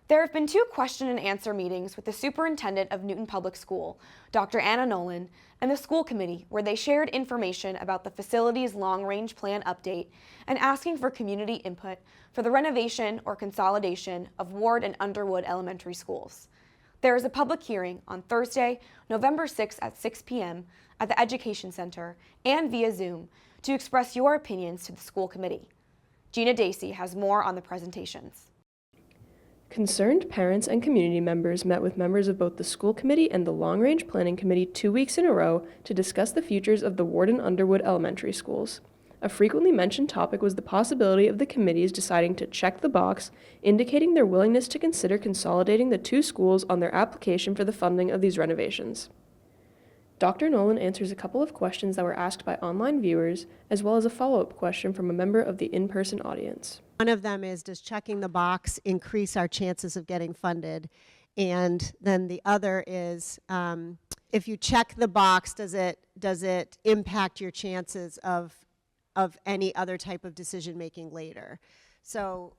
There have been 2 question and answer meetings with the Superintendent of Newton Public School, Dr. Anna Nolin, and the school committee where they shared information about the facility's long-range plan update and asking for community input for the renovation or consolidation of Ward and Underwood elementary schools. There is a public hearing on Thursday, November 6th at 6 p.m. at the Education Center and via Zoom to express your opinions to the school committee. Gina Dacey has more on the presentations. Concerned parents and community members met with members of both the school committee and the long-range planning committee 2 weeks in a row to discuss the futures of the Ward and Underwood elementary schools. A frequently mentioned topic was the possibility of the committees deciding to check the box, indicating their willingness to consider consolidating the 2 schools on their application for the funding of these renovations. Dr. Nolin answers a couple of questions that were asked by online viewers, as well as a follow-up question from a member of the in-person audience. One of them is, does checking the box increase our chances of getting funded? And then the other is, if you check the box, does it impact your chances of any other type of decision making later? So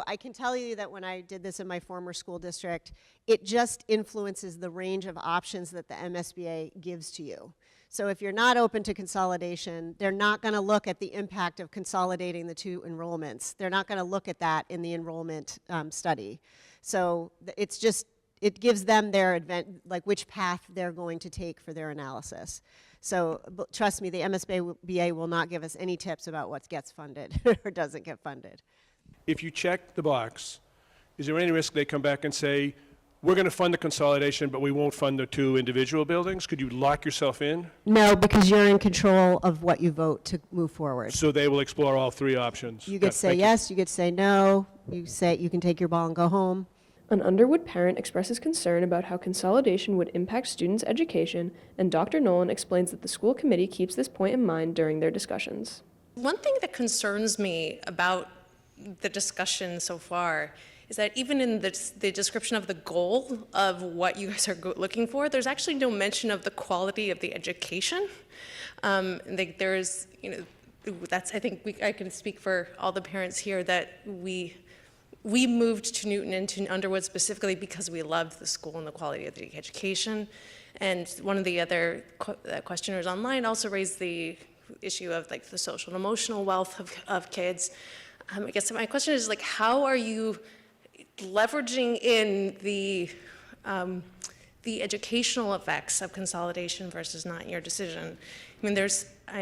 I can tell you that when I did this in my former school district, it just influences the range of options that the MSBA gives to you. So if you're not open to consolidation, they're not going to look at the impact of consolidating the 2 enrollments. They're not going to look at that in the enrollment study. So it's just, it gives them their like which path they're going to take for their analysis. So trust me, the MSBA will not give us any tips about what gets funded or doesn't get funded. If you check the box, is there any risk they come back and say, we're going to fund the consolidation, but we won't fund the 2 individual buildings? Could you lock yourself in? No, because you're in control of what you vote to move forward. So they will explore all 3 options. You get to say yes, you get to say no, you can take your ball and go home. An Underwood parent expresses concern about how consolidation would impact students' education, and Dr. Nolin explains that the school committee keeps this point in mind during their discussions. One thing that concerns me about the discussion so far is that even in the description of the goal of what you guys are looking for, there's actually no mention of the quality of the education. There's, that's, I think I can speak for all the parents here that we moved to Newton and to Underwood specifically because we loved the school and the quality of the education. And one of the other questioners online also raised the issue of like the social and emotional wealth of kids. I guess my question is, like, how are you leveraging in the educational effects of consolidation versus not in your decision? I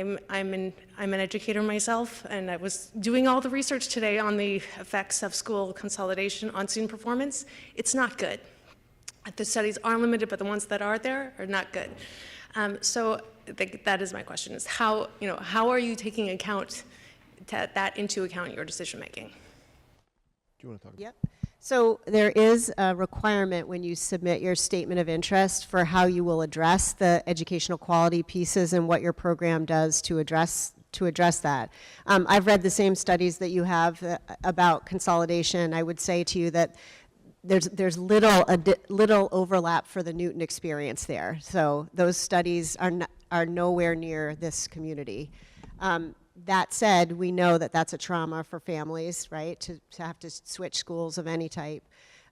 mean, I'm an educator myself, and I was doing all the research today on the effects of school consolidation on student performance. It's not good. The studies are limited, but the ones that are there are not good. So that is my question: is how are you taking that into account in your decision making? Do you want to talk? Yep. So there is a requirement when you submit your statement of interest for how you will address the educational quality pieces and what your program does to address that. I've read the same studies that you have about consolidation. I would say to you that there's little overlap for the Newton experience there. So those studies are nowhere near this community. That said, we know that that's a trauma for families, right, to have to switch schools of any type.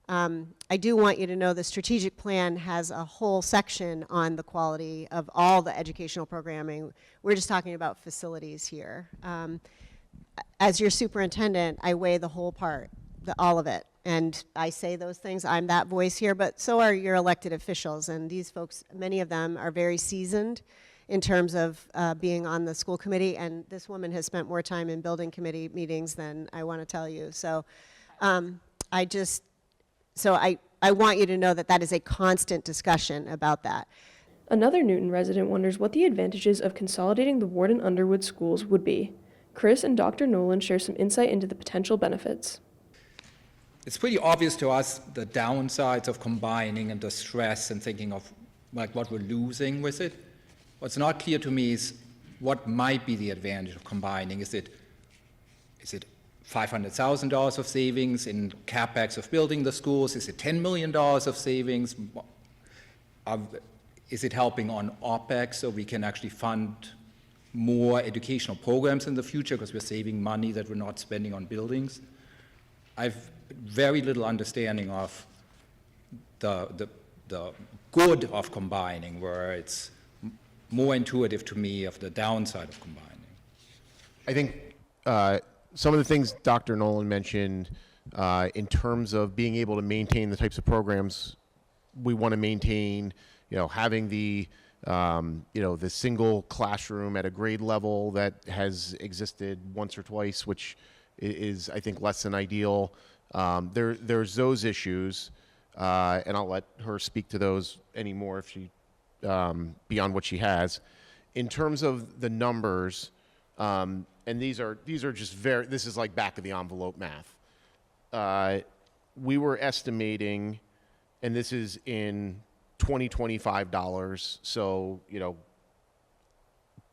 I do want you to know the strategic plan has a whole section on the quality of all the educational programming. We're just talking about facilities here. As your superintendent, I weigh the whole part, all of it. And I say those things, I'm that voice here, but so are your elected officials. And these folks, many of them are very seasoned in terms of being on the school committee, and this woman has spent more time in building committee meetings than I want to tell you. So I want you to know that that is a constant discussion about that. Another Newton resident wonders what the advantages of consolidating the Ward and Underwood schools would be. Chris and Dr. Nolin share some insight into the potential benefits. It's pretty obvious to us the downsides of combining and the stress and thinking of like what we're losing with it. What's not clear to me is what might be the advantage of combining. Is it $500,000 of savings in capex of building the schools? Is it $10 million of savings? Is it helping on OPEX so we can actually fund more educational programs in the future because we're saving money that we're not spending on buildings? I've very little understanding of the good of combining, where it's more intuitive to me of the downside of combining. I think some of the things Dr. Nolin mentioned in terms of being able to maintain the types of programs we want to maintain, having the the single classroom at a grade level that has existed once or twice, which is, I think, less than ideal. There's those issues, and I'll let her speak to those anymore if she, beyond what she has. In terms of the numbers, and these are just this is like back of the envelope math. We were estimating, and this is in 2025 dollars, so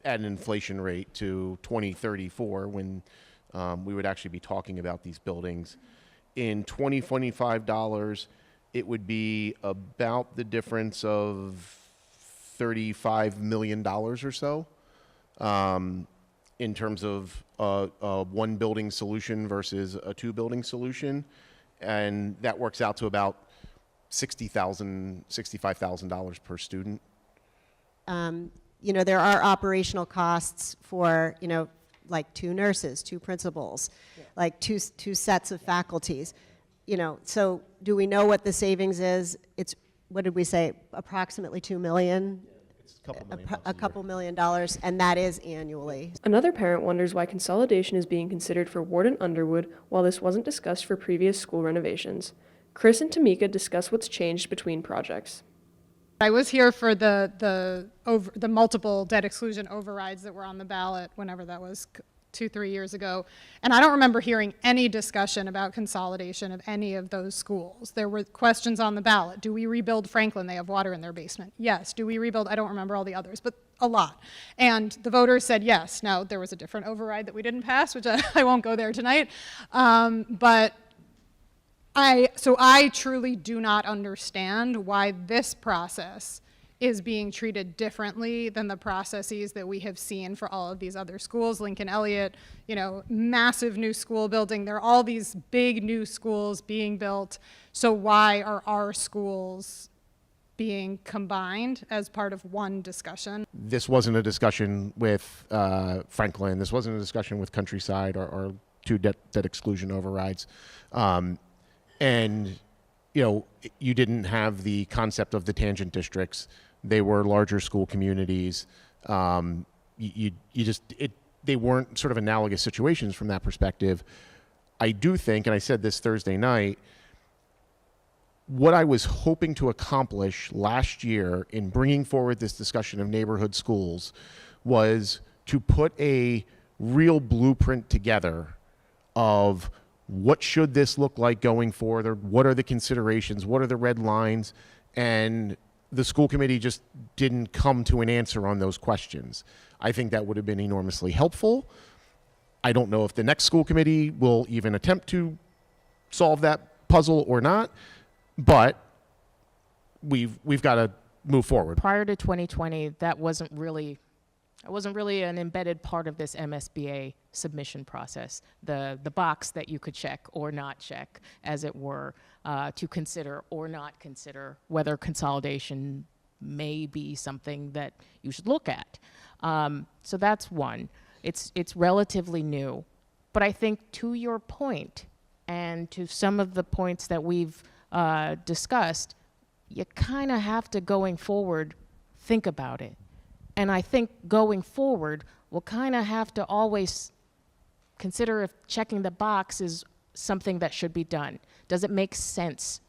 at an inflation rate to 2034 when we would actually be talking about these buildings. In 2025 dollars, it would be about the difference of $35 million or so in terms of a one building solution versus a two building solution, and that works out to about $65,000 per student. There are operational costs for, like 2 nurses, 2 principals, like two sets of faculties. So do we know what the savings is? It's, what did we say, approximately $2 million? It's A couple million dollars, and that is annually. Another parent wonders why consolidation is being considered for Ward and Underwood while this wasn't discussed for previous school renovations. Chris and Tamika discuss what's changed between projects. I was here for the multiple debt exclusion overrides that were on the ballot whenever that was 2-3 years ago, and I don't remember hearing any discussion about consolidation of any of those schools. There were questions on the ballot. Do we rebuild Franklin? They have water in their basement. Yes. Do we rebuild? I don't remember all the others, but a lot. And the voters said yes. Now, there was a different override that we didn't pass, which I won't go there tonight, but I truly do not understand why this process is being treated differently than the processes that we have seen for all of these other schools. Lincoln Elliott, massive new school building. There are all these big new schools being built. So why are our schools being combined as part of one discussion? This wasn't a discussion with Franklin. This wasn't a discussion with Countryside or 2 debt exclusion overrides. And, you didn't have the concept of the tangent districts. They were larger school communities. They weren't sort of analogous situations from that perspective. I do think, and I said this Thursday night, what I was hoping to accomplish last year in bringing forward this discussion of neighborhood schools was to put a real blueprint together of what should this look like going forward? What are the considerations? What are the red lines? And the school committee just didn't come to an answer on those questions. I think that would have been enormously helpful. I don't know if the next school committee will even attempt to solve that puzzle or not, but we've got to move forward. Prior to 2020, that wasn't really an embedded part of this MSBA submission process, the box that you could check or not check, as it were, to consider or not consider whether consolidation may be something that you should look at. So that's one. It's relatively new. But I think to your point, and to some of the points that we've discussed, you kind of have to, going forward, think about it. And I think going forward, we'll kind of have to always consider if checking the box is something that should be done. Does it make sense?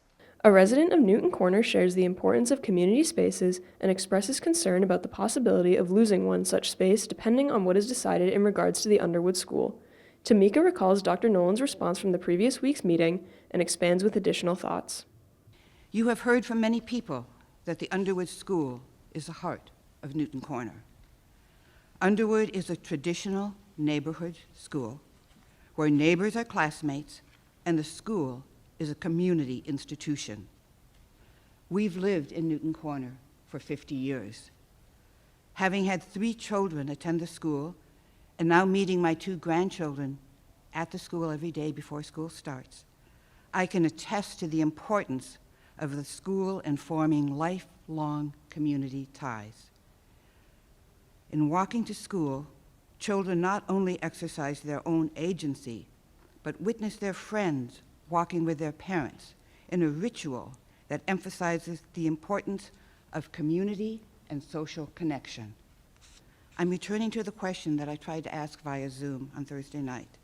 A resident of Newton Corner shares the importance of community spaces and expresses concern about the possibility of losing one such space depending on what is decided in regards to the Underwood School. Tamika recalls Dr. Nolin's response from the previous week's meeting and expands with additional thoughts. You have heard from many people that the Underwood School is the heart of Newton Corner. Underwood is a traditional neighborhood school where neighbors are classmates and the school is a community institution. We've lived in Newton Corner for 50 years. Having had 3 children attend the school and now meeting my 2 grandchildren at the school every day before school starts, I can attest to the importance of the school in forming lifelong community ties. In walking to school, children not only exercise their own agency, but witness their friends walking with their parents in a ritual that emphasizes the importance of community and social connection. I'm returning to the question that I tried to ask via Zoom on Thursday night.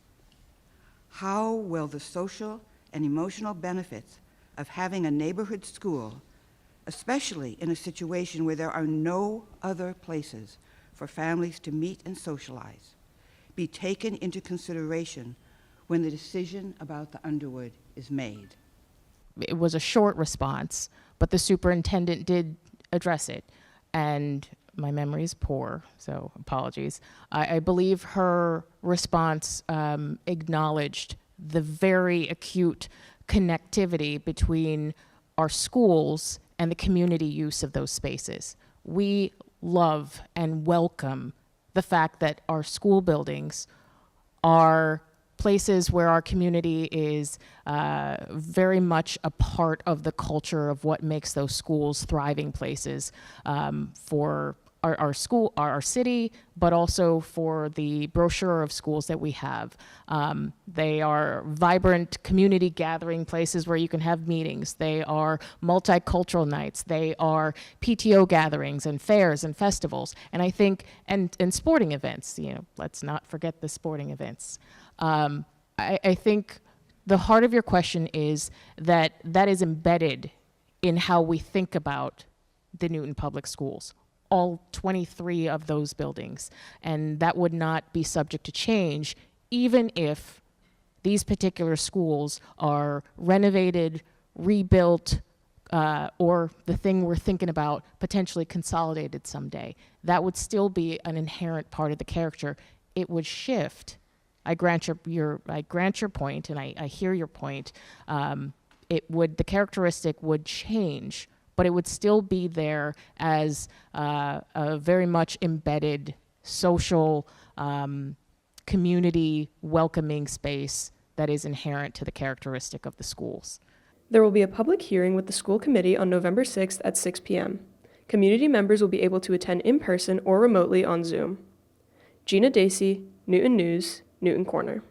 How will the social and emotional benefits of having a neighborhood school, especially in a situation where there are no other places for families to meet and socialize, be taken into consideration when the decision about the Underwood is made? It was a short response, but the superintendent did address it. And my memory is poor, so apologies. I believe her response acknowledged the very acute connectivity between our schools and the community use of those spaces. We love and welcome the fact that our school buildings are places where our community is very much a part of the culture of what makes those schools thriving places for our school, our city, but also for the brochure of schools that we have. They are vibrant community gathering places where you can have meetings. They are multicultural nights. They are PTO gatherings and fairs and festivals. And I think, and sporting events, you know, let's not forget the sporting events. I think the heart of your question is that is embedded in how we think about the Newton Public Schools, all 23 of those buildings. And that would not be subject to change, even if these particular schools are renovated, rebuilt, or the thing we're thinking about, potentially consolidated someday. That would still be an inherent part of the character. It would shift. I grant your point, and I hear your point. The characteristic would change, but it would still be there as a very much embedded social community welcoming space that is inherent to the characteristic of the schools. There will be a public hearing with the school committee on November 6th at 6 p.m. Community members will be able to attend in person or remotely on Zoom. Gina Dacey, Newton News, Newton Corner.